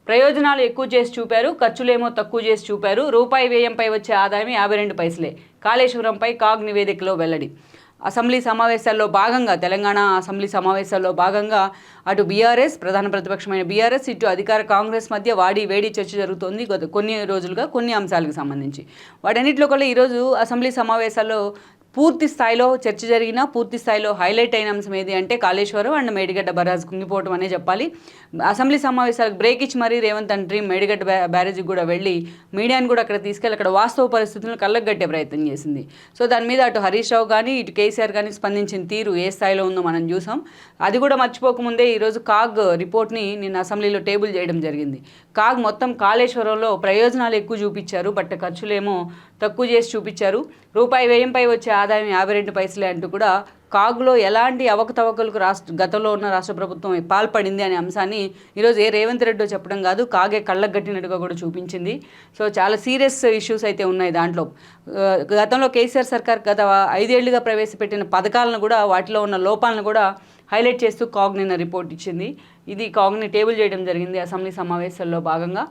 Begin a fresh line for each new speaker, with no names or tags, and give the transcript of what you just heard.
ప్రయోజనాలు ఎక్కువ చేసి చూపారు, ఖర్చులేమో తక్కువ చేసి చూపారు. రూపాయి వ్యయంపై వచ్చే ఆదాయం 52 పైసలే. కాళేశ్వరంపై కాగ్ నివేదికలో వెల్లడి. అసెంబ్లీ సమావేశాల్లో భాగంగా తెలంగాణ అసెంబ్లీ సమావేశాల్లో భాగంగా అటు బీఆర్ఎస్ ప్రధాన ప్రతిపక్షమైన బీఆర్ఎస్ ఇటు అధికార కాంగ్రెస్ మధ్య వాడి వేడి చర్చ జరుగుతోంది కొన్ని రోజులుగా కొన్ని అంశాలకు సంబంధించి. వాటన్నిటిలో కూడా ఈరోజు అసెంబ్లీ సమావేశాల్లో పూర్తి స్థాయిలో చర్చ జరిగినా పూర్తి స్థాయిలో హైలైట్ అయిన అంశం ఏది అంటే కాళేశ్వరం అండ్ మేడిగడ్డ బరాజ్ కుంగిపోవటం అనే చెప్పాలి. అసెంబ్లీ సమావేశాలకు బ్రేక్ ఇచ్చి మరీ రేవంత్ అండ్ డ్రీమ్ మేడిగడ్డ బ్యారేజ్కి కూడా వెళ్ళి మీడియాని కూడా అక్కడ తీసుకెళ్ళి అక్కడ వాస్తవ పరిస్థితులను కళ్ళగట్టే ప్రయత్నం చేసింది. సో దాని మీద అటు హరీష్ రావు కానీ ఇటు కేసీఆర్ కానీ స్పందించిన తీరు ఏ స్థాయిలో ఉందో మనం చూసాం. అది కూడా మర్చిపోకముందే ఈరోజు కాగ్ రిపోర్ట్ని నిన్న అసెంబ్లీలో టేబుల్ చేయడం జరిగింది. కాగ్ మొత్తం కాళేశ్వరంలో ప్రయోజనాలు ఎక్కువ చూపించారు, బట్ ఖర్చులేమో తక్కువ చేసి చూపించారు. రూపాయి వ్యయంపై వచ్చే ఆదాయం 52 పైసలే అంటూ కూడా కాగ్లో ఎలాంటి అవకతవకలకు గతంలో ఉన్న రాష్ట్ర ప్రభుత్వం పాల్పడింది అనే అంశాన్ని ఈరోజు రేవంత్ రెడ్డి చెప్పడం కాదు, కాగే కళ్ళకు గట్టినట్టుగా కూడా చూపించింది. సో చాలా సీరియస్ ఇష్యూస్ అయితే ఉన్నాయి దాంట్లో. గతంలో కేసీఆర్ సర్కార్ గత 5 ఏళ్లుగా ప్రవేశపెట్టిన పథకాలను కూడా వాటిలో ఉన్న లోపాలను కూడా హైలైట్ చేస్తూ కాగ్ నిన్న రిపోర్ట్ ఇచ్చింది. ఇది కాగ్ని టేబుల్ చేయడం జరిగింది అసెంబ్లీ సమావేశాల్లో భాగంగా.